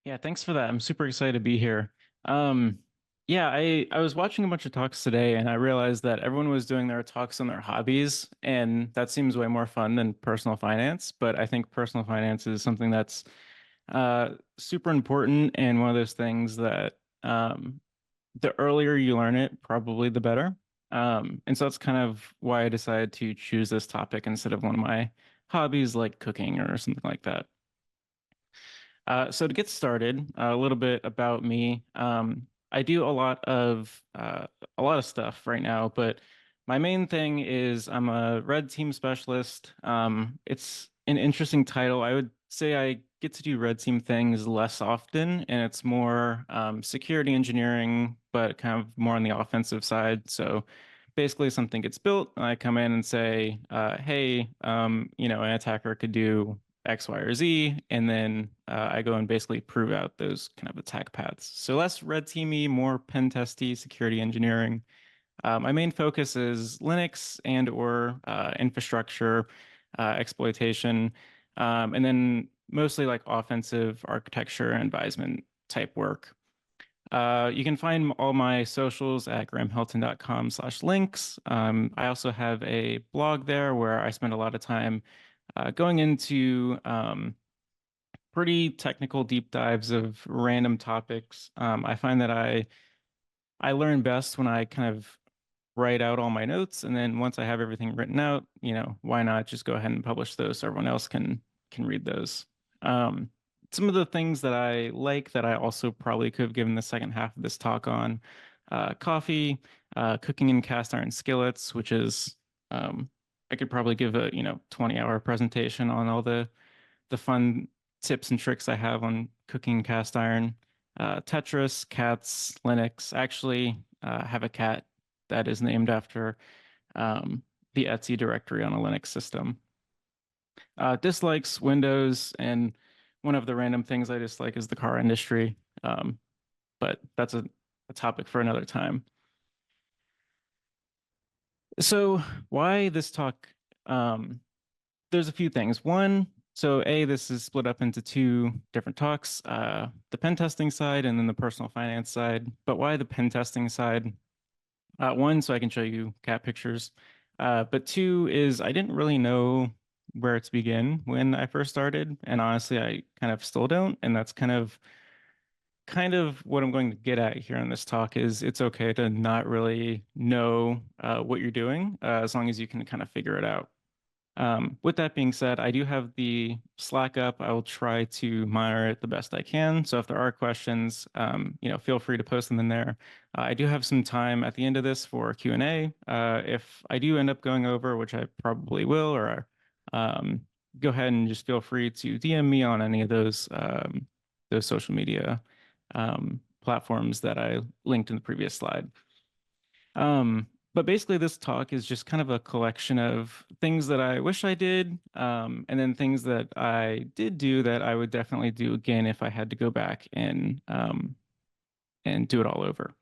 Yeah, thanks for that. I'm super excited to be here. Um, yeah, I was watching a bunch of talks today and I realized that everyone was doing their talks on their hobbies, and that seems way more fun than personal finance. But I think personal finance is something that's super important and one of those things that the earlier you learn it, probably the better. And so that's kind of why I decided to choose this topic instead of one of my hobbies like cooking or something like that. So to get started, a little bit about me. I do a lot of stuff right now, but my main thing is I'm a red team specialist. It's an interesting title. I would say I get to do red team things less often, and it's more security engineering, but kind of more on the offensive side. So basically, something gets built, and I come in and say, "Hey, an attacker could do X, Y, or Z," and then I go and basically prove out those kind of attack paths. So less red teamy, more pen testy security engineering. My main focus is Linux and or infrastructure exploitation, and then mostly like offensive architecture and advisement type work. You can find all my socials at grahamhelton.com/links. I also have a blog there where I spend a lot of time going into pretty technical deep dives of random topics. I find that I learn best when I kind of write out all my notes, and then once I have everything written out, why not just go ahead and publish those so everyone else can read those. Um, some of the things that I like that I also probably could have given the second half of this talk on coffee, cooking in cast iron skillets, which is I could probably give a 20-hour presentation on all the fun tips and tricks I have on cooking cast iron. Tetris, cats, Linux. I actually have a cat that is named after the Etsy directory on a Linux system. Dislikes Windows, and one of the random things I dislike is the car industry. But that's a topic for another time. So, why this talk? There's a few things. One, so this is split up into two different talks, the pen testing side and then the personal finance side. But why the pen testing side? One, so I can show you cat pictures. But two is I didn't really know where to begin when I first started, and honestly, I kind of still don't. And that's kind of what I'm going to get at here in this talk is it's okay to not really know what you're doing as long as you can kind of figure it out. With that being said, I do have the Slack up. I will try to monitor it the best I can. So if there are questions, feel free to post them in there. I do have some time at the end of this for Q&A. If I do end up going over, which I probably will, or go ahead and just feel free to DM me on any of those social media platforms that I linked in the previous slide. But basically, this talk is just kind of a collection of things that I wish I did, and then things that I did do that I would definitely do again if I had to go back and do it all over.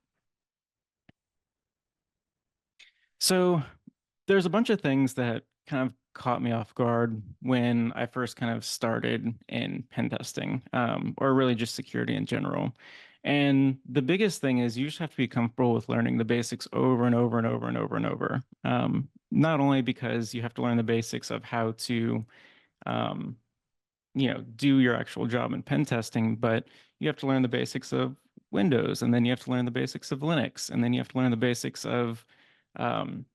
So there's a bunch of things that kind of caught me off guard when I first kind of started in pen testing, or really just security in general. And the biggest thing is you just have to be comfortable with learning the basics over and over and over and over and over. Not only because you have to learn the basics of how to, um, do your actual job in pen testing, but you have to learn the basics of Windows, and then you have to learn the basics of Linux, and then you have to learn the basics of um,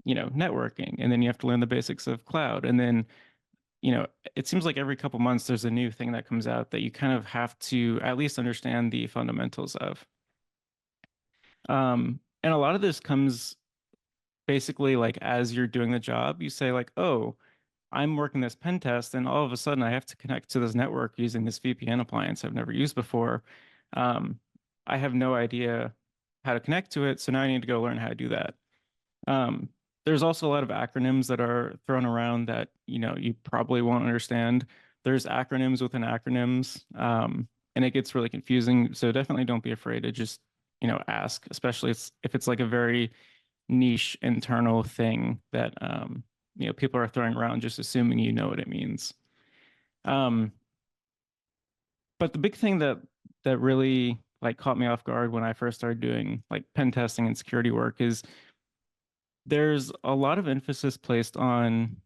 networking, and then you have to learn the basics of cloud. And then, it seems like every couple months there's a new thing that comes out that you kind of have to at least understand the fundamentals of. And a lot of this comes basically like as you're doing the job, you say like, oh, I'm working this pen test, and all of a sudden I have to connect to this network using this VPN appliance I've never used before. Um, I have no idea how to connect to it, so now I need to go learn how to do that. Um, there's also a lot of acronyms that are thrown around that, you probably won't understand. There's acronyms within acronyms, and it gets really confusing. So definitely don't be afraid to just, ask, especially if it's like a very niche internal thing that, people are throwing around just assuming you know what it means. Um, But the big thing that really like caught me off guard when I first started doing like pen testing and security work is there's a lot of emphasis placed on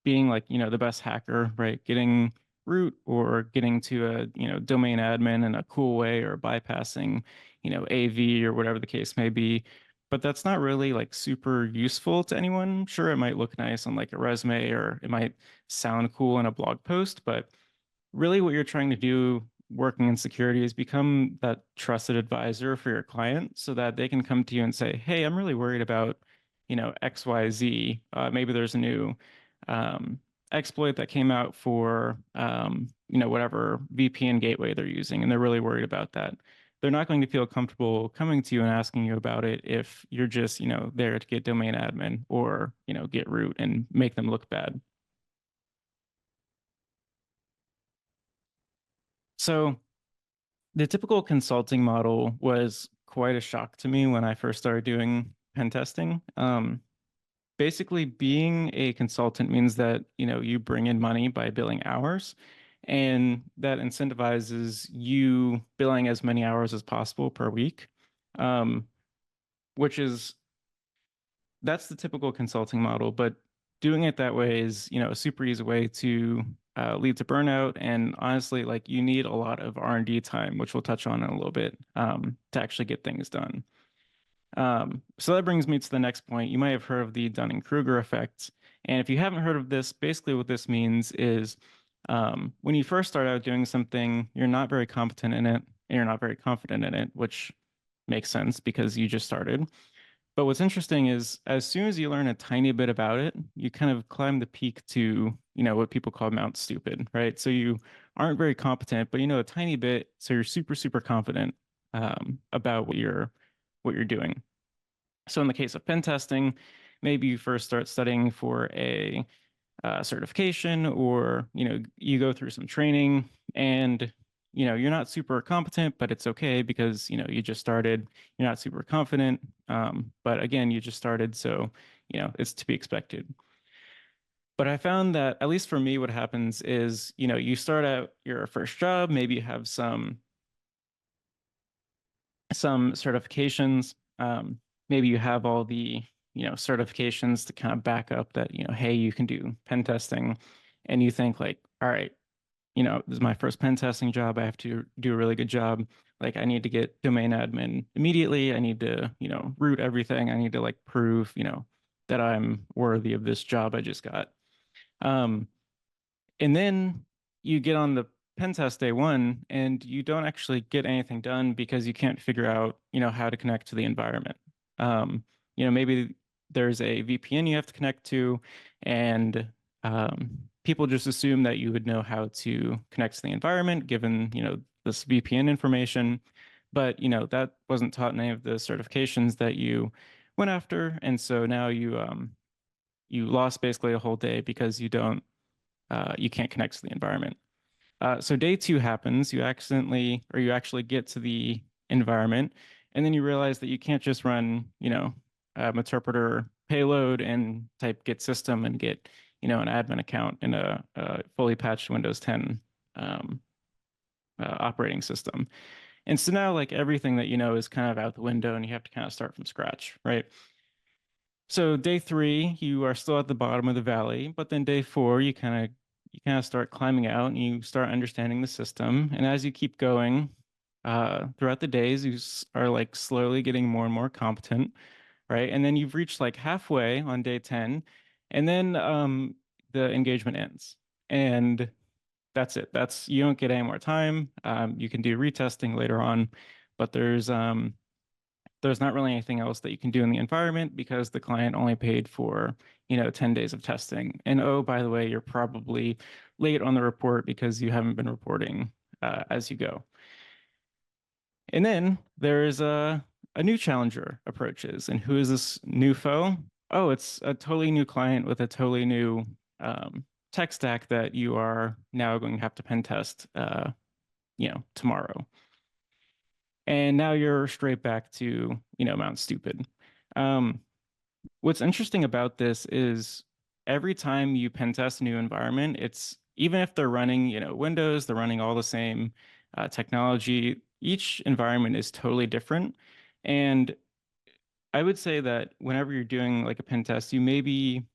being like, the best hacker, right? Getting root or getting to a, domain admin in a cool way or bypassing, AV or whatever the case may be. But that's not really like super useful to anyone. Sure, it might look nice on like a resume or it might sound cool in a blog post, but really what you're trying to do working in security is become that trusted advisor for your client so that they can come to you and say, hey, I'm really worried about, XYZ. Maybe there's a new um, exploit that came out for, whatever VPN gateway they're using, and they're really worried about that. They're not going to feel comfortable coming to you and asking you about it if you're just, there to get domain admin or, get root and make them look bad. So the typical consulting model was quite a shock to me when I first started doing pen testing. Basically, being a consultant means that you bring in money by billing hours, and that incentivizes you billing as many hours as possible per week, um, which is that's the typical consulting model. But doing it that way is a super easy way to lead to burnout. And honestly, like you need a lot of R&D time, which we'll touch on in a little bit, to actually get things done. So that brings me to the next point. You might have heard of the Dunning-Kruger effect. And if you haven't heard of this, basically what this means is when you first start out doing something, you're not very competent in it and you're not very confident in it, which makes sense because you just started. But what's interesting is as soon as you learn a tiny bit about it, you kind of climb the peak to, what people call Mount Stupid, right? So you aren't very competent, but you know a tiny bit, so you're super, super confident about what you're doing. So in the case of pen testing, maybe you first start studying for a certification, or you go through some training, and you're not super competent, but it's okay because you just started. You're not super confident, but again, you just started, so it's to be expected. But I found that at least for me, what happens is you start out your first job, maybe you have some certifications. Maybe you have all the certifications to kind of back up that hey, you can do pen testing, and you think like, all right, this is my first pen testing job. I have to do a really good job. Like I need to get domain admin immediately. I need to root everything. I need to like prove that I'm worthy of this job I just got. Um, and then you get on the pen test day one and you don't actually get anything done because you can't figure out, how to connect to the environment. Maybe there's a VPN you have to connect to, and people just assume that you would know how to connect to the environment given, this VPN information. But, that wasn't taught in any of the certifications that you went after. And so now you lost basically a whole day because you can't connect to the environment. So day two happens, you accidentally, or you actually get to the environment, and then you realize that you can't just run, interpreter payload and type git system and get, an admin account in a fully patched Windows 10 um, operating system. And so now, like everything that you know is kind of out the window, and you have to kind of start from scratch, right? So day three, you are still at the bottom of the valley, but then day four, you kind of start climbing out and you start understanding the system. And as you keep going throughout the days, you are like slowly getting more and more competent, right? And then you've reached like halfway on day 10, and then the engagement ends. And that's it. That's you don't get any more time. You can do retesting later on, but there's not really anything else that you can do in the environment because the client only paid for 10 days of testing. And oh, by the way, you're probably late on the report because you haven't been reporting as you go. And then there's a new challenger approaches. And who is this new foe? Oh, it's a totally new client with a totally new tech stack that you are now going to have to pen test tomorrow. And now you're straight back to Mount Stupid. Um, what's interesting about this is every time you pen test a new environment, it's even if they're running Windows, they're running all the same technology. Each environment is totally different. And I would say that whenever you're doing like a pen test, you maybe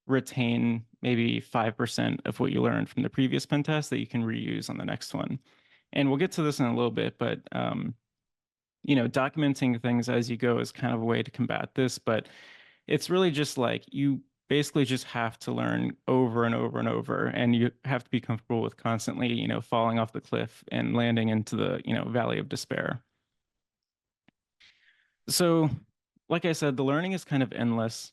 retain maybe 5% of what you learned from the previous pen test that you can reuse on the next one. And we'll get to this in a little bit, but documenting things as you go is kind of a way to combat this, but it's really just like you basically just have to learn over and over and over, and you have to be comfortable with constantly, falling off the cliff and landing into the, valley of despair. So, like I said, the learning is kind of endless,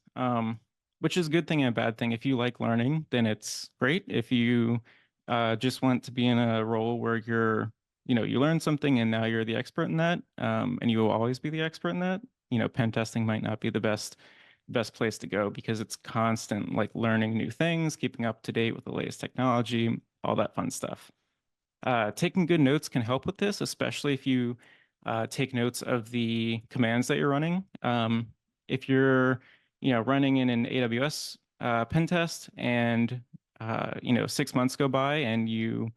which is a good thing and a bad thing. If you like learning, then it's great. If you just want to be in a role where you learn something and now you're the expert in that, and you will always be the expert in that, pen testing might not be the best place to go because it's constant like learning new things, keeping up to date with the latest technology, all that fun stuff. Taking good notes can help with this, especially if you take notes of the commands that you're running. If you're, running in an AWS pen test and 6 months go by and you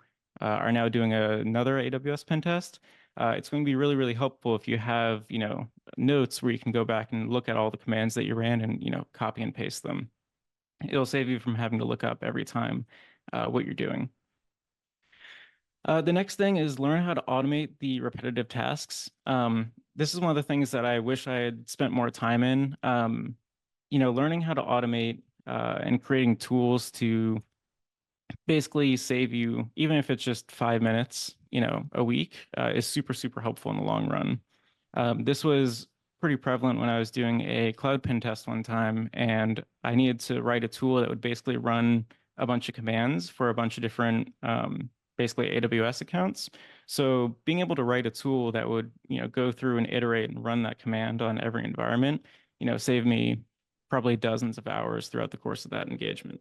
are now doing another AWS pen test, it's going to be really, really helpful if you have, notes where you can go back and look at all the commands that you ran and, copy and paste them. It'll save you from having to look up every time what you're doing. The next thing is learn how to automate the repetitive tasks. This is one of the things that I wish I had spent more time in. Learning how to automate and creating tools to basically save you, even if it's just 5 minutes, a week, is super, super helpful in the long run. This was pretty prevalent when I was doing a cloud pen test one time, and I needed to write a tool that would basically run a bunch of commands for a bunch of different, basically AWS accounts. So being able to write a tool that would, go through and iterate and run that command on every environment, saved me probably dozens of hours throughout the course of that engagement.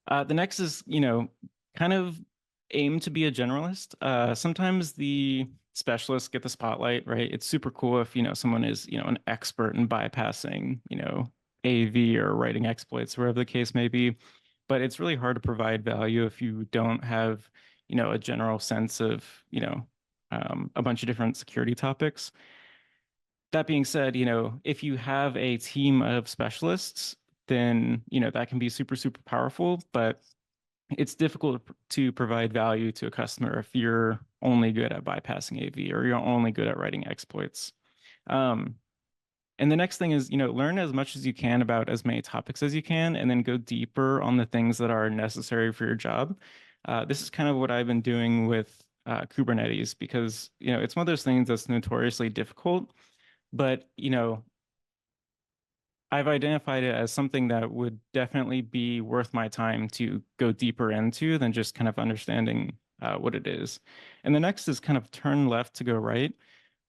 The next is, kind of aim to be a generalist. Sometimes the specialists get the spotlight, right? It's super cool if, someone is, an expert in bypassing, AV or writing exploits, wherever the case may be. But it's really hard to provide value if you don't have, a general sense of, a bunch of different security topics. That being said, if you have a team of specialists, then, that can be super, super powerful, but it's difficult to provide value to a customer if you're only good at bypassing AV or you're only good at writing exploits. And the next thing is, learn as much as you can about as many topics as you can, and then go deeper on the things that are necessary for your job. This is kind of what I've been doing with Kubernetes because, it's one of those things that's notoriously difficult, but, I've identified it as something that would definitely be worth my time to go deeper into than just kind of understanding what it is. And the next is kind of turn left to go right.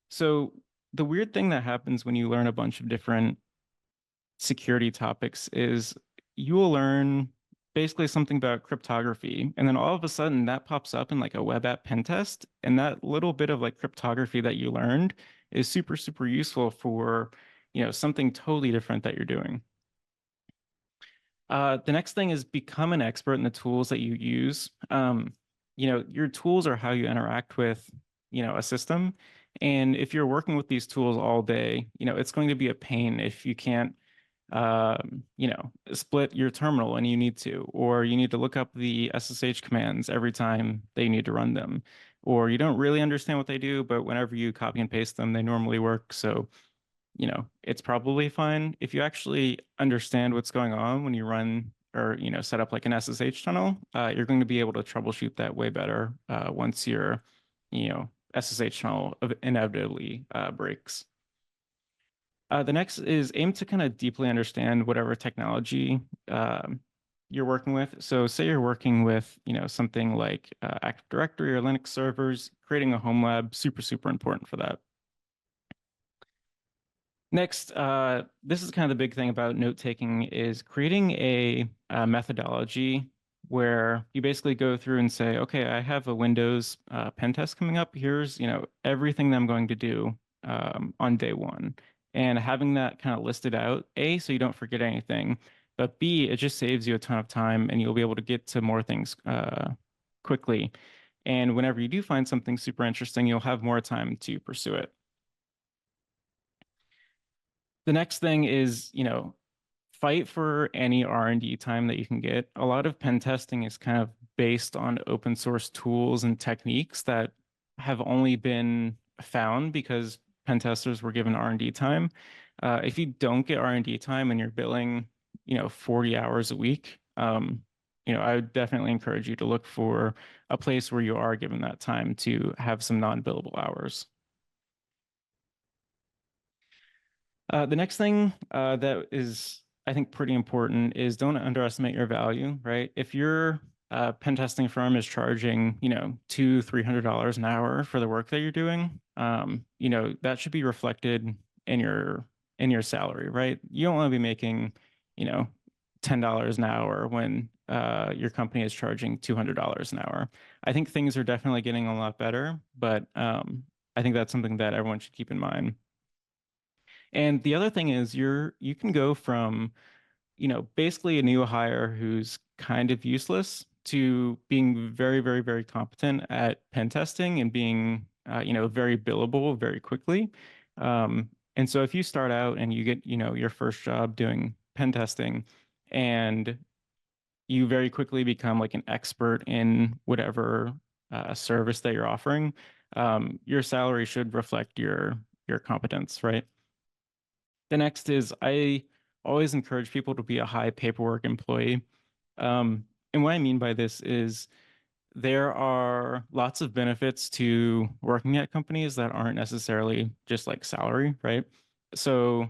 So the weird thing that happens when you learn a bunch of different security topics is you will learn basically something about cryptography, and then all of a sudden that pops up in like a web app pen test, and that little bit of like cryptography that you learned is super, super useful for, something totally different that you're doing. The next thing is become an expert in the tools that you use. Your tools are how you interact with, a system. And if you're working with these tools all day, it's going to be a pain if you can't, split your terminal and you need to, or you need to look up the SSH commands every time they need to run them, or you don't really understand what they do, but whenever you copy and paste them, they normally work. So it's probably fine. If you actually understand what's going on when you run or, set up like an SSH tunnel, you're going to be able to troubleshoot that way better once your, SSH tunnel inevitably breaks. The next is aim to kind of deeply understand whatever technology you're working with. So say you're working with, something like Active Directory or Linux servers, creating a home lab, super, super important for that. Next, this is kind of the big thing about note taking is creating a methodology where you basically go through and say, okay, I have a Windows pen test coming up. Here's, everything that I'm going to do on day one. And having that kind of listed out, A, so you don't forget anything, But B, it just saves you a ton of time and you'll be able to get to more things quickly. And whenever you do find something super interesting, you'll have more time to pursue it. The next thing is, fight for any R&D time that you can get. A lot of pen testing is kind of based on open source tools and techniques that have only been found because pen testers were given R&D time. If you don't get R&D time and you're billing, 40 hours a week, I would definitely encourage you to look for a place where you are given that time to have some non-billable hours. The next thing that is, I think, pretty important is don't underestimate your value, right? If your pen testing firm is charging, $200-$300 an hour for the work that you're doing, that should be reflected in your salary, right? You don't want to be making, you know, $10 an hour when your company is charging $200 an hour. I think things are definitely getting a lot better, but I think that's something that everyone should keep in mind. And the other thing is you can go from, basically a new hire who's kind of useless to being very, very, very competent at pen testing and being, very billable very quickly. And so if you start out and you get, your first job doing pen testing and you very quickly become like an expert in whatever service that you're offering, your salary should reflect your competence, right? The next is I always encourage people to be a high paperwork employee. And what I mean by this is there are lots of benefits to working at companies that aren't necessarily just like salary, right? So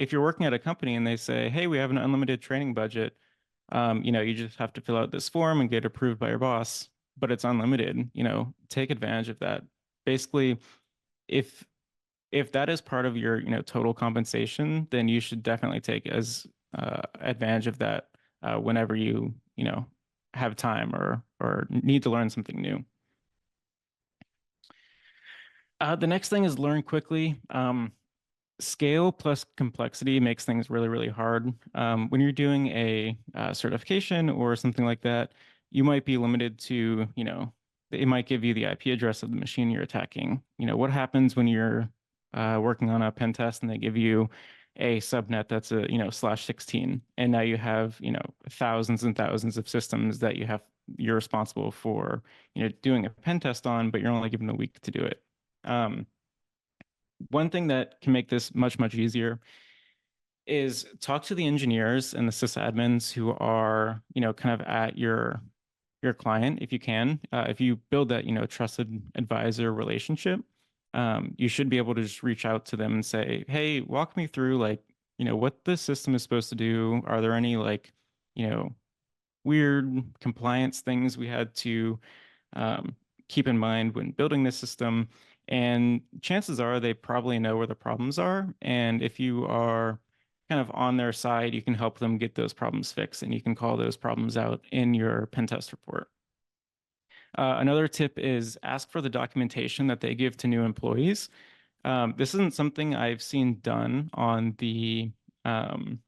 if you're working at a company and they say, hey, we have an unlimited training budget, you just have to fill out this form and get approved by your boss, but it's unlimited, take advantage of that. Basically, if if that is part of your total compensation, then you should definitely take as advantage of that whenever you have time or need to learn something new. The next thing is learn quickly. Scale plus complexity makes things really, really hard. When you're doing a certification or something like that, you might be limited to, it might give you the IP address of the machine you're attacking. What happens when you're working on a pen test and they give you a subnet that's a, /16, and now you have, thousands and thousands of systems that you're responsible for, doing a pen test on, but you're only given a week to do it. One thing that can make this much, much easier is talk to the engineers and the sysadmins who are, kind of at your client if you can. If you build that, trusted advisor relationship, you should be able to just reach out to them and say, hey, walk me through like, what this system is supposed to do. Are there any like, weird compliance things we had to keep in mind when building this system? And chances are they probably know where the problems are. And if you are kind of on their side, you can help them get those problems fixed and you can call those problems out in your pen test report. Another tip is ask for the documentation that they give to new employees. This isn't something I've seen done on the kind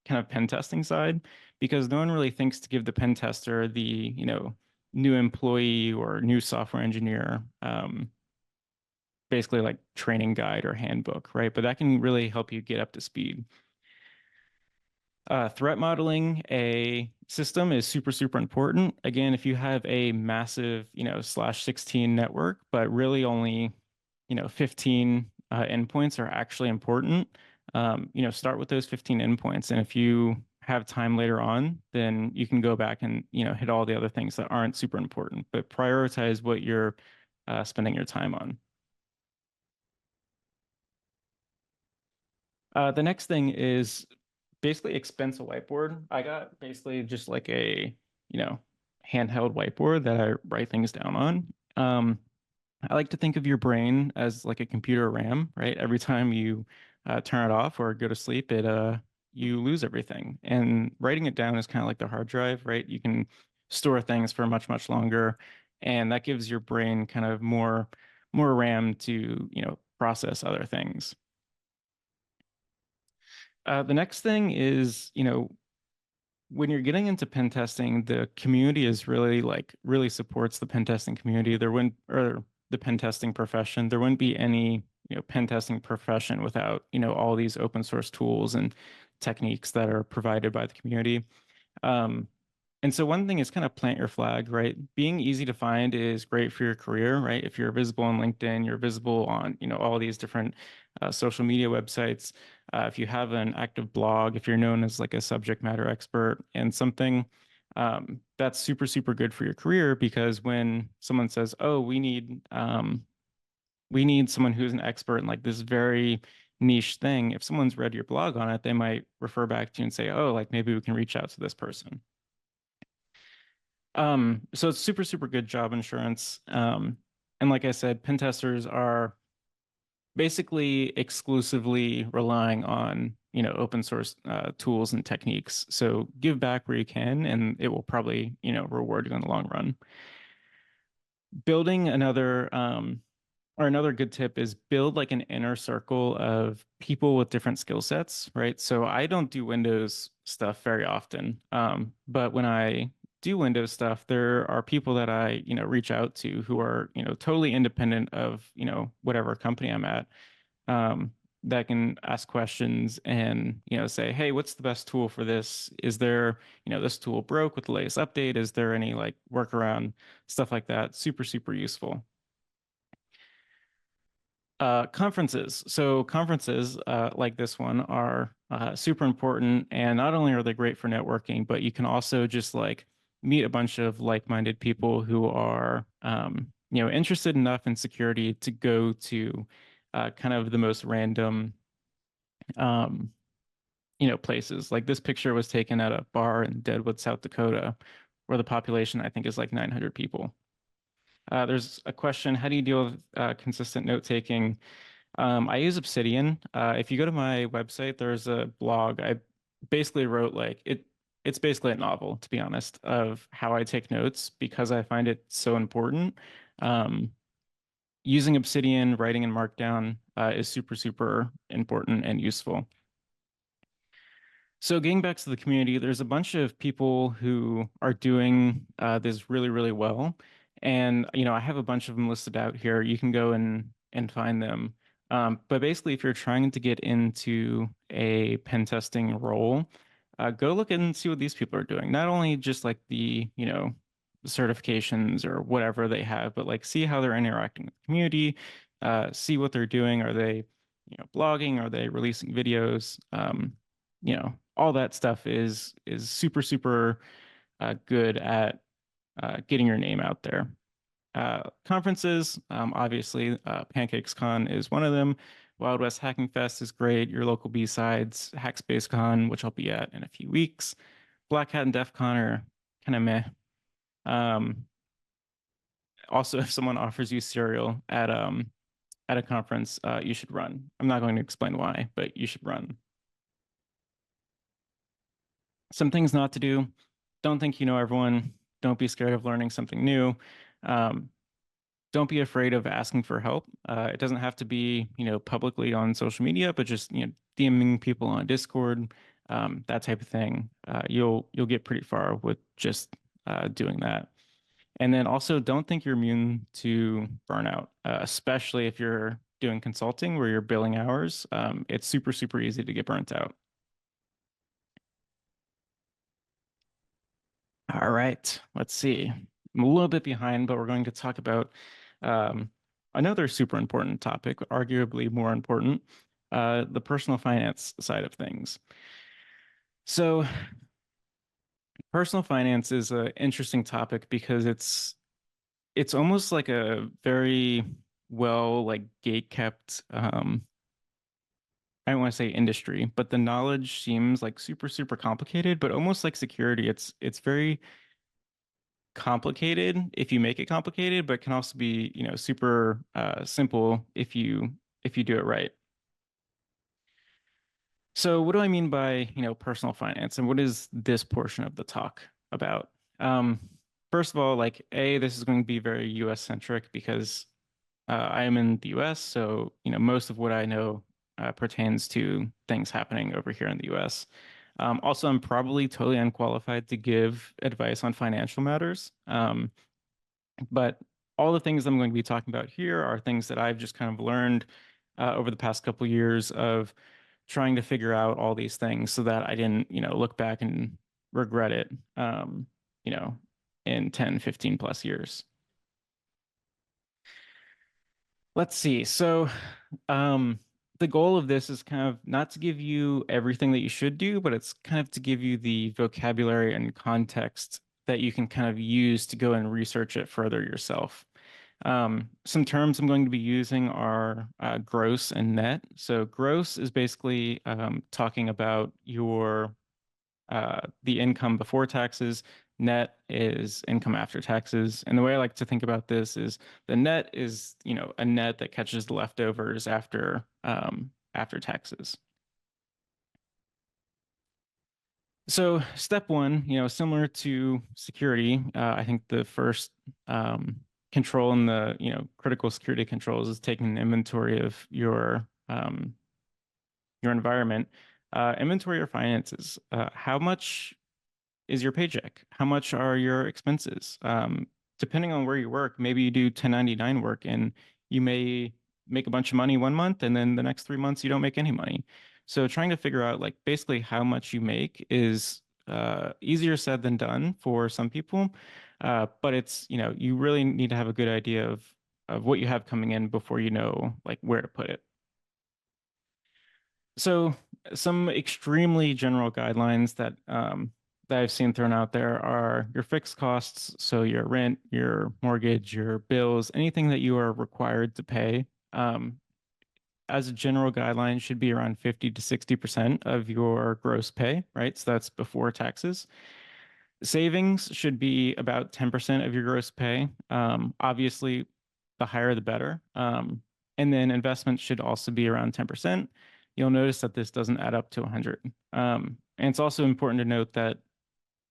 of pen testing side because no one really thinks to give the pen tester the, new employee or new software engineer basically like training guide or handbook, right? But that can really help you get up to speed. Threat modeling a system is super, super important. Again, if you have a massive, /16 network, but really only, 15 endpoints are actually important, start with those 15 endpoints. And if you have time later on, then you can go back and, hit all the other things that aren't super important, but prioritize what you're spending your time on. The next thing is basically expense a whiteboard. I got basically just like a, you know, handheld whiteboard that I write things down on. I like to think of your brain as like a computer RAM, right? Every time you turn it off or go to sleep, you lose everything. And writing it down is kind of like the hard drive, right? You can store things for much, much longer, and that gives your brain kind of more RAM to, process other things. The next thing is, when you're getting into pen testing, the community is really like really supports the pen testing community. There wouldn't or the pen testing profession. There wouldn't be any, pen testing profession without, all these open source tools and techniques that are provided by the community. Um, and so one thing is kind of plant your flag, right? Being easy to find is great for your career, right? If you're visible on LinkedIn, you're visible on, all these different social media websites. If you have an active blog, if you're known as like a subject matter expert in something, that's super, super good for your career because when someone says, "Oh, we need someone who's an expert in like this very niche thing," if someone's read your blog on it, they might refer back to you and say, "Oh, like maybe we can reach out to this person." So it's super, super good job insurance. And like I said, pen testers are basically exclusively relying on, open source tools and techniques. So give back where you can, and it will probably, reward you in the long run. Building another good tip is build like an inner circle of people with different skill sets, right? So I don't do Windows stuff very often. But when I do Windows stuff, there are people that I, reach out to who are, totally independent of, whatever company I'm at, that can ask questions and, say, "Hey, what's the best tool for this? Is there, this tool broke with the latest update? Is there any like workaround?" Stuff like that. Super, super useful. Conferences. So conferences like this one are super important, and not only are they great for networking, but you can also just like meet a bunch of like-minded people who are, interested enough in security to go to kind of the most random, um, places. Like this picture was taken at a bar in Deadwood, South Dakota, where the population I think is like 900 people. There's a question: how do you deal with consistent note taking? I use Obsidian. If you go to my website, there's a blog. I basically wrote like it. It's basically a novel, to be honest, of how I take notes because I find it so important. Um, Using Obsidian, writing in Markdown is super, super important and useful. So getting back to the community, there's a bunch of people who are doing this really, really well. And, I have a bunch of them listed out here. You can go and find them. But basically, if you're trying to get into a pen testing role, go look and see what these people are doing. Not only just like the, certifications or whatever they have, but like see how they're interacting with the community, see what they're doing. Are they, blogging? Are they releasing videos? All that stuff is super, super good at getting your name out there. Conferences, obviously, PancakesCon is one of them. Wild West Hacking Fest is great. Your local B-sides, HackspaceCon, which I'll be at in a few weeks. Black Hat and DEF CON are kind of meh. Um, Also, if someone offers you cereal at a conference, you should run. I'm not going to explain why, but you should run. Some things not to do. Don't think you know everyone. Don't be scared of learning something new. Um, don't be afraid of asking for help. It doesn't have to be, publicly on social media, but just, DMing people on Discord, that type of thing. You'll get pretty far with just doing that. And then also don't think you're immune to burnout, especially if you're doing consulting where you're billing hours. It's super, super easy to get burnt out. All right, let's see. I'm a little bit behind, but we're going to talk about um, another super important topic, arguably more important, the personal finance side of things. So, personal finance is an interesting topic because it's almost like a very well like gate kept I don't want to say industry, but the knowledge seems like super, super complicated, but almost like security. It's very complicated if you make it complicated, but can also be, super simple if you do it right. So what do I mean by, personal finance and what is this portion of the talk about? Um, First of all, like this is going to be very US centric because I am in the US, so most of what I know pertains to things happening over here in the US. Also, I'm probably totally unqualified to give advice on financial matters. But all the things I'm going to be talking about here are things that I've just kind of learned over the past couple years of trying to figure out all these things so that I didn't, look back and regret it, you know, in 10, 15 plus years. Let's see. So, um, the goal of this is kind of not to give you everything that you should do, but it's kind of to give you the vocabulary and context that you can kind of use to go and research it further yourself. Some terms I'm going to be using are gross and net. So gross is basically talking about your the income before taxes. Net is income after taxes. And the way I like to think about this is the net is, a net that catches the leftovers after taxes. So step one, similar to security, I think the first control in the, critical security controls is taking an inventory of your environment. Inventory your finances. How much is your paycheck? How much are your expenses? Depending on where you work, maybe you do 1099 work and you may make a bunch of money 1 month and then the next 3 months you don't make any money. So trying to figure out like basically how much you make is easier said than done for some people. But it's, you really need to have a good idea of what you have coming in before you know like where to put it. So some extremely general guidelines that I've seen thrown out there are your fixed costs, so your rent, your mortgage, your bills, anything that you are required to pay. As a general guideline, should be around 50 to 60% of your gross pay, right? So that's before taxes. Savings should be about 10% of your gross pay. Obviously, the higher the better. And then investments should also be around 10%. You'll notice that this doesn't add up to 100. And it's also important to note that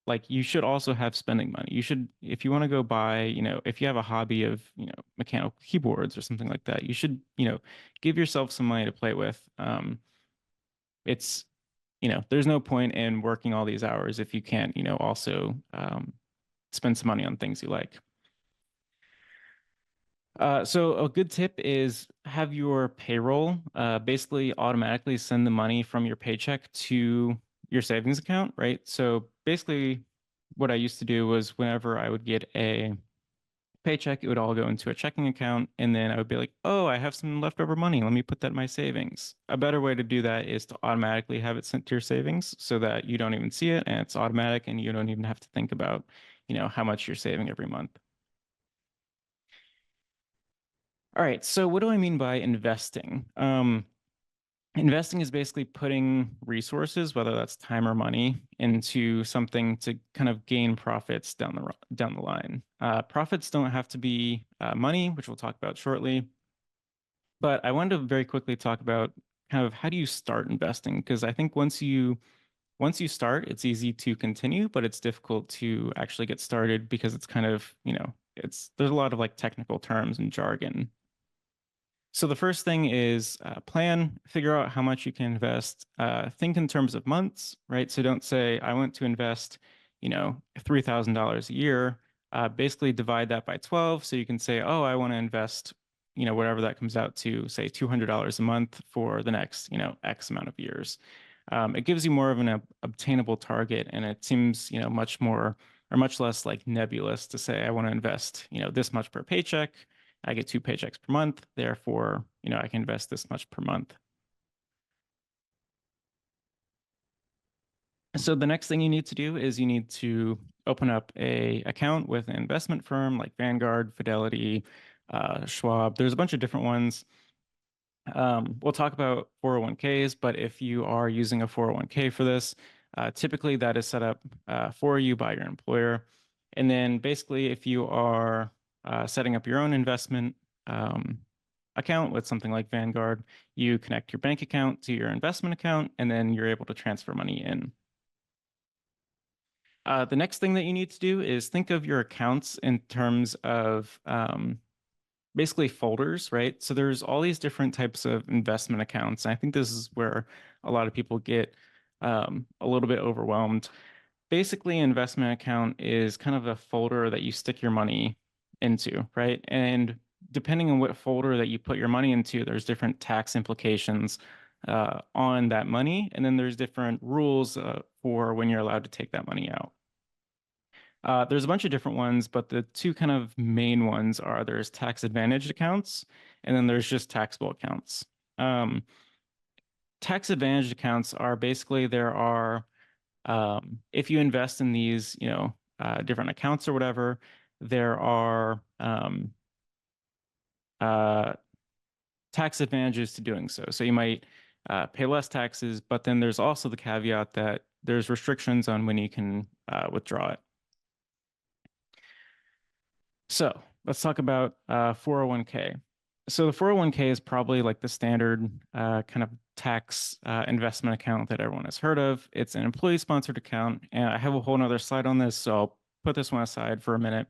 like you should also have spending money. You should, if you want to go buy, if you have a hobby of, mechanical keyboards or something like that, you should, give yourself some money to play with. It's there's no point in working all these hours if you can't, also spend some money on things you like. So a good tip is have your payroll basically automatically send the money from your paycheck to your savings account, right? So basically, what I used to do was whenever I would get a paycheck, it would all go into a checking account. And then I would be like, oh, I have some leftover money. Let me put that in my savings. A better way to do that is to automatically have it sent to your savings so that you don't even see it and it's automatic and you don't even have to think about, how much you're saving every month. All right. So what do I mean by investing? Investing is basically putting resources, whether that's time or money, into something to kind of gain profits down the line. Profits don't have to be money, which we'll talk about shortly. But I wanted to very quickly talk about kind of how do you start investing? Because I think once you start, it's easy to continue, but it's difficult to actually get started because it's kind of, there's a lot of like technical terms and jargon. So the first thing is plan, figure out how much you can invest. Think in terms of months, right? So don't say I want to invest, $3,000 a year. Basically divide that by 12. So you can say, oh, I want to invest, whatever that comes out to, say $200 a month for the next, X amount of years. It gives you more of an obtainable target, and it seems, much more or much less like nebulous to say I want to invest, this much per paycheck. I get 2 paychecks per month. Therefore, I can invest this much per month. So the next thing you need to do is you need to open up a account with an investment firm like Vanguard, Fidelity, Schwab. There's a bunch of different ones. We'll talk about 401ks, but if you are using a 401k for this, typically that is set up for you by your employer. And then basically, if you are setting up your own investment account with something like Vanguard, you connect your bank account to your investment account, and then you're able to transfer money in. The next thing that you need to do is think of your accounts in terms of basically folders, right? So there's all these different types of investment accounts. And I think this is where a lot of people get a little bit overwhelmed. Basically, an investment account is kind of a folder that you stick your money into, right? And depending on what folder that you put your money into, there's different tax implications on that money. And then there's different rules for when you're allowed to take that money out. There's a bunch of different ones, but the two kind of main ones are there's tax advantaged accounts, and then there's just taxable accounts. Um, Tax advantaged accounts are basically there are if you invest in these, different accounts or whatever, there are uh, tax advantages to doing so. So you might pay less taxes, but then there's also the caveat that there's restrictions on when you can withdraw it. So let's talk about 401k. So the 401k is probably like the standard kind of tax investment account that everyone has heard of. It's an employee-sponsored account, and I have a whole nother slide on this, so I'll put this one aside for a minute.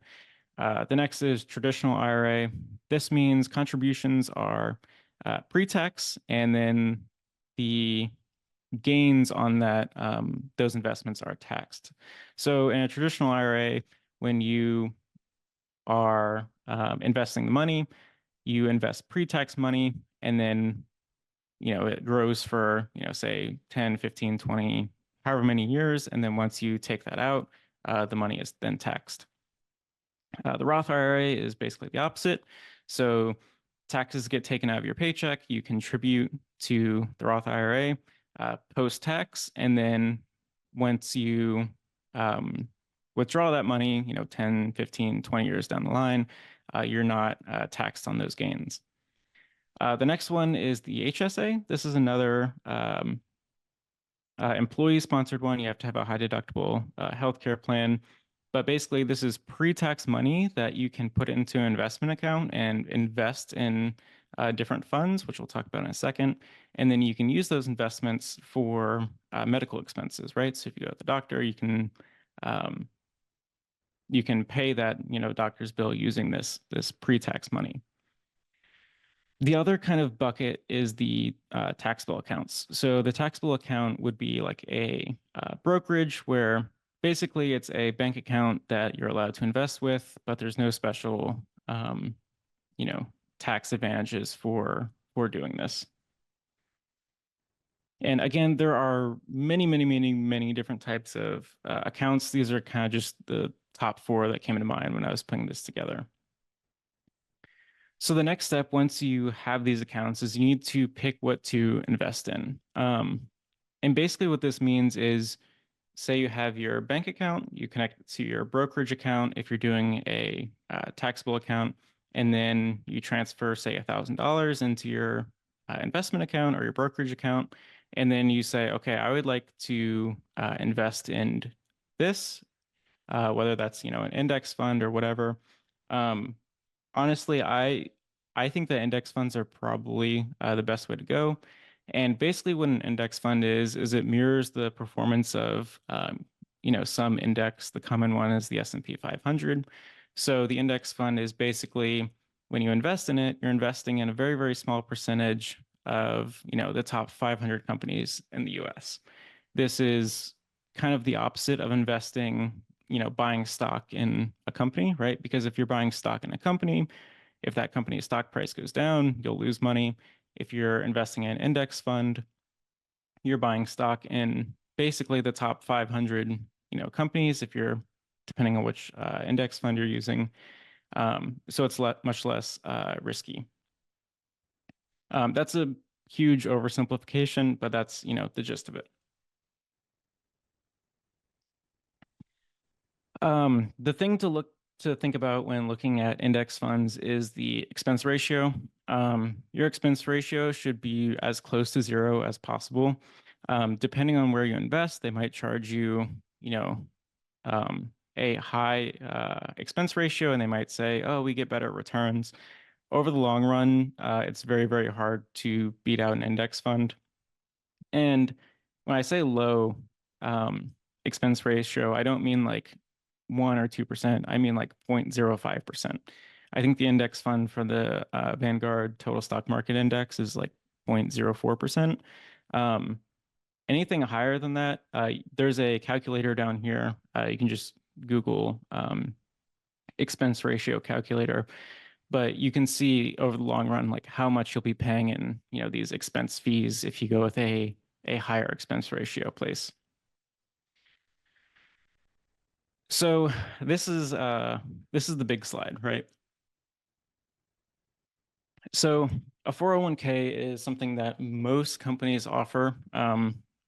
The next is traditional IRA. This means contributions are pre-tax, and then the gains on that those investments are taxed. So in a traditional IRA, when you are investing the money, you invest pre-tax money, and then it grows for say 10, 15, 20, however many years, and then once you take that out, the money is then taxed. The Roth IRA is basically the opposite. So taxes get taken out of your paycheck, you contribute to the Roth IRA post-tax, and then once you withdraw that money, 10, 15, 20 years down the line, you're not taxed on those gains. The next one is the HSA. This is another employee-sponsored one. You have to have a high deductible healthcare plan. But basically, this is pre-tax money that you can put into an investment account and invest in different funds, which we'll talk about in a second. And then you can use those investments for medical expenses, right? So if you go to the doctor, you can pay that doctor's bill using this pre-tax money. The other kind of bucket is the taxable accounts. So the taxable account would be like a brokerage where basically it's a bank account that you're allowed to invest with, but there's no special, tax advantages for doing this. And again, there are many, many, many, many different types of accounts. These are kind of just the top four that came to mind when I was putting this together. So the next step, once you have these accounts, is you need to pick what to invest in. And basically what this means is, say you have your bank account, you connect it to your brokerage account if you're doing a taxable account, and then you transfer, say, $1,000 into your investment account or your brokerage account, and then you say, okay, I would like to invest in this, whether that's an index fund or whatever. Honestly, I think that index funds are probably the best way to go. And basically, what an index fund is it mirrors the performance of some index. The common one is the S&P 500. So the index fund is basically when you invest in it, you're investing in a very, very small percentage of the top 500 companies in the US. This is kind of the opposite of investing, buying stock in a company, right? Because if you're buying stock in a company, if that company's stock price goes down, you'll lose money. If you're investing in an index fund, you're buying stock in basically the top 500, companies, if you're depending on which index fund you're using. So it's much less risky. That's a huge oversimplification, but that's, the gist of it. The thing to think about when looking at index funds is the expense ratio. Your expense ratio should be as close to zero as possible. Depending on where you invest, they might charge you, a high expense ratio, and they might say, oh, we get better returns. Over the long run, it's very, very hard to beat out an index fund. And when I say low expense ratio, I don't mean like 1 or 2%. I mean like 0.05%. I think the index fund for the Vanguard Total Stock Market Index is like 0.04%. Anything higher than that, there's a calculator down here. You can just Google expense ratio calculator, but you can see over the long run like how much you'll be paying in these expense fees if you go with a higher expense ratio place. So this is the big slide, right? So a 401k is something that most companies offer.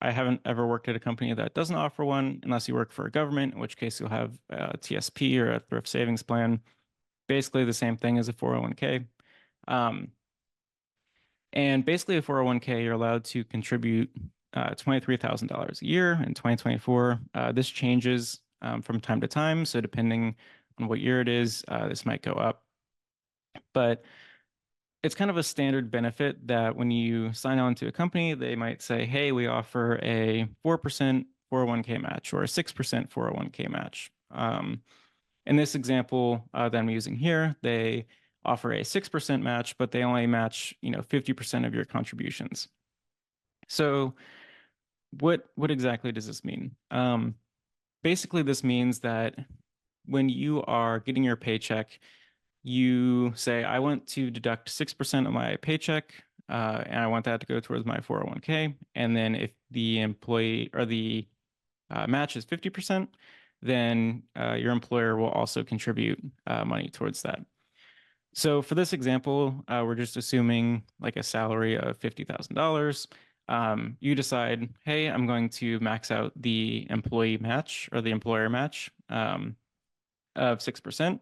I haven't ever worked at a company that doesn't offer one unless you work for a government, in which case you'll have a TSP or a thrift savings plan. Basically the same thing as a 401k. And basically a 401k, you're allowed to contribute $23,000 a year in 2024. This changes from time to time. So depending on what year it is, this might go up. But it's kind of a standard benefit that when you sign on to a company, they might say, hey, we offer a 4% 401k match or a 6% 401k match. In this example that I'm using here, they offer a 6% match, but they only match 50% of your contributions. So what exactly does this mean? Basically, this means that when you are getting your paycheck, you say, I want to deduct 6% of my paycheck, and I want that to go towards my 401k. And then if the employee or the match is 50%, then your employer will also contribute money towards that. So for this example, we're just assuming like a salary of $50,000. You decide, hey, I'm going to max out the employee match or the employer match of 6%.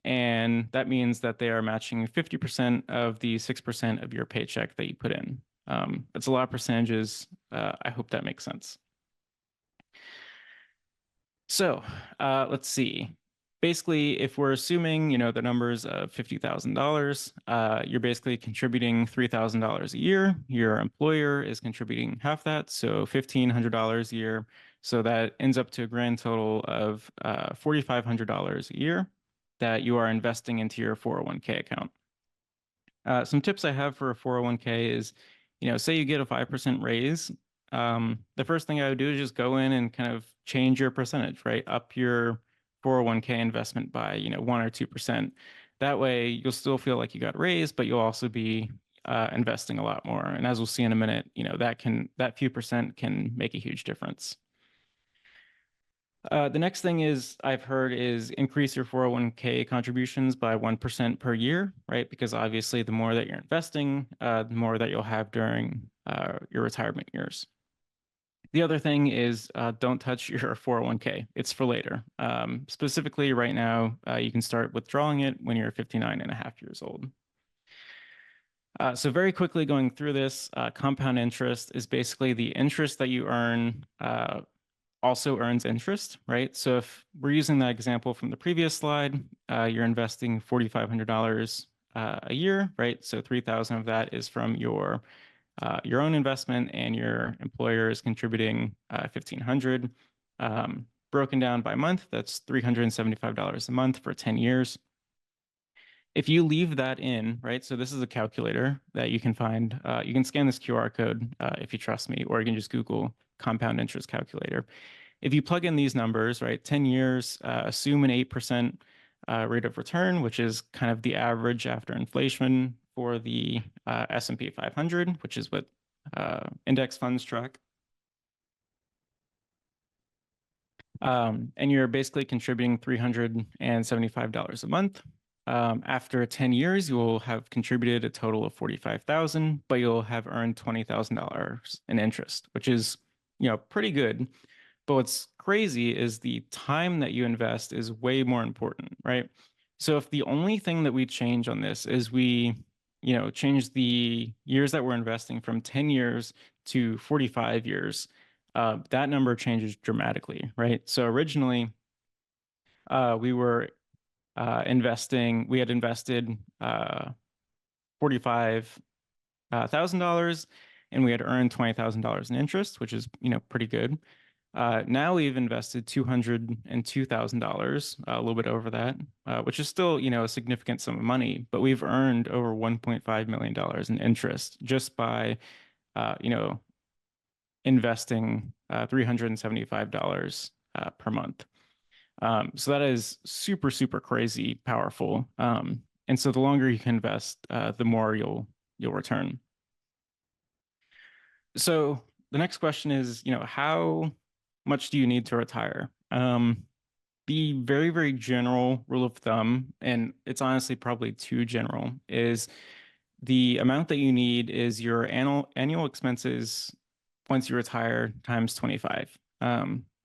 And that means that they are matching 50% of the 6% of your paycheck that you put in. It's a lot of percentages. I hope that makes sense. So let's see. Basically, if we're assuming, the numbers of $50,000, you're basically contributing $3,000 a year. Your employer is contributing half that, so $1,500 a year. So that ends up to a grand total of $4,500 a year that you are investing into your 401k account. Some tips I have for a 401k is, say you get a 5% raise. The first thing I would do is just go in and kind of change your percentage, right? Up your 401k investment by, 1 or 2%. That way you'll still feel like you got raised, but you'll also be investing a lot more. And as we'll see in a minute, that few percent can make a huge difference. The next thing I've heard is increase your 401k contributions by 1% per year, right? Because obviously the more that you're investing, the more that you'll have during your retirement years. The other thing is don't touch your 401k. It's for later. Specifically right now, you can start withdrawing it when you're 59 and a half years old. So very quickly going through this, compound interest is basically the interest that you earn also earns interest, right? So if we're using that example from the previous slide, you're investing $4,500 a year, right? So 3,000 of that is from your own investment, and your employer is contributing 1,500. Broken down by month, that's $375 a month for 10 years. If you leave that in, right? So this is a calculator that you can find. You can scan this QR code if you trust me, or you can just Google compound interest calculator. If you plug in these numbers, right, 10 years, assume an 8% rate of return, which is kind of the average after inflation for the S&P 500, which is what index funds track. And you're basically contributing $375 a month. After 10 years, you will have contributed a total of $45,000, but you'll have earned $20,000 in interest, which is, pretty good. But what's crazy is the time that you invest is way more important, right? So if the only thing that we change on this is we, change the years that we're investing from 10 years to 45 years, that number changes dramatically, right? So originally, we had invested $45,000, and we had earned $20,000 in interest, which is, pretty good. Now we've invested $202,000, a little bit over that, which is still, a significant sum of money, but we've earned over $1.5 million in interest just by, investing $375 per month. So that is super, super crazy powerful. And so the longer you can invest, the more you'll return. So the next question is, how much do you need to retire? The very, very general rule of thumb, and it's honestly probably too general, is the amount that you need is your annual expenses once you retire times 25.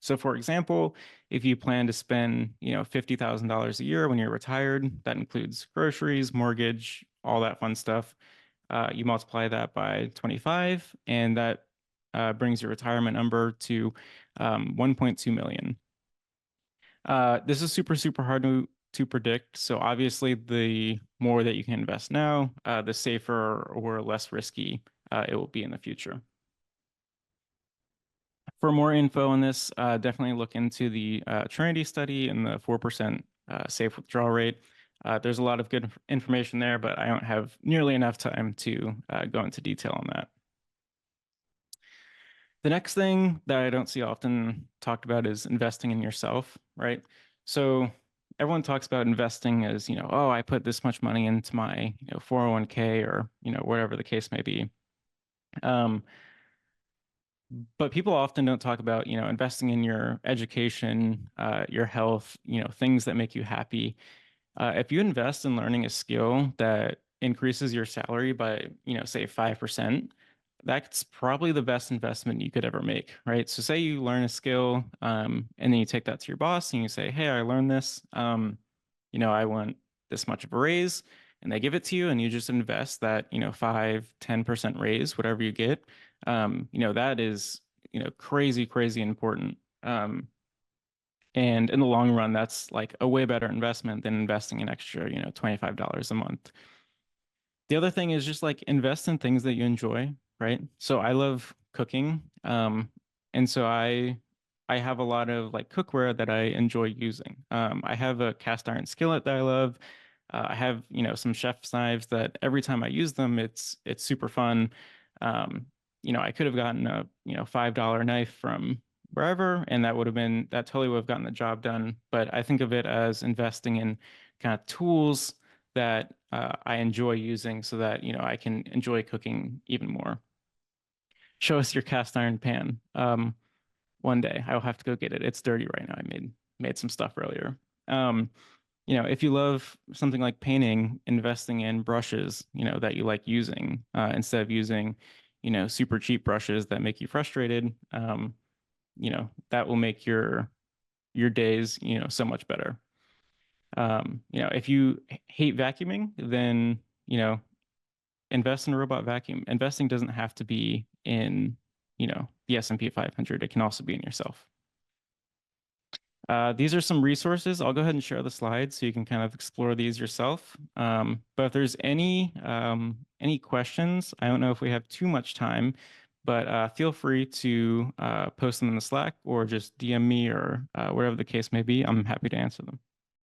So for example, if you plan to spend, $50,000 a year when you're retired, that includes groceries, mortgage, all that fun stuff. You multiply that by 25, and that brings your retirement number to 1.2 million. This is super, super hard to predict. So obviously, the more that you can invest now, the safer or less risky it will be in the future. For more info on this, definitely look into the Trinity study and the 4% safe withdrawal rate. There's a lot of good information there, but I don't have nearly enough time to go into detail on that. The next thing that I don't see often talked about is investing in yourself, right? So everyone talks about investing as, oh, I put this much money into my, 401k or, whatever the case may be. But people often don't talk about, investing in your education, your health, things that make you happy. If you invest in learning a skill that increases your salary by, say 5%, that's probably the best investment you could ever make, right? So say you learn a skill, and then you take that to your boss and you say, hey, I learned this, I want this much of a raise, and they give it to you and you just invest that, 5-10% raise, whatever you get. That is, crazy, crazy important. And in the long run, that's like a way better investment than investing an extra, $25 a month. The other thing is just like invest in things that you enjoy, right? So I love cooking. And so I have a lot of like cookware that I enjoy using. I have a cast iron skillet that I love. I have, some chef's knives that every time I use them, it's super fun. Um, I could have gotten a, $5 knife from wherever, and that totally would have gotten the job done. But I think of it as investing in kind of tools that I enjoy using so that, I can enjoy cooking even more. Show us your cast iron pan. One day I'll have to go get it. It's dirty right now. I made some stuff earlier. If you love something like painting, investing in brushes, that you like using, instead of using, super cheap brushes that make you frustrated, that will make your days, so much better. If you hate vacuuming, then, invest in a robot vacuum. Investing doesn't have to be in, the S&P 500. It can also be in yourself. These are some resources. I'll go ahead and share the slides so you can kind of explore these yourself. But if there's any questions, I don't know if we have too much time, but feel free to post them in the Slack or just DM me or whatever the case may be. I'm happy to answer them.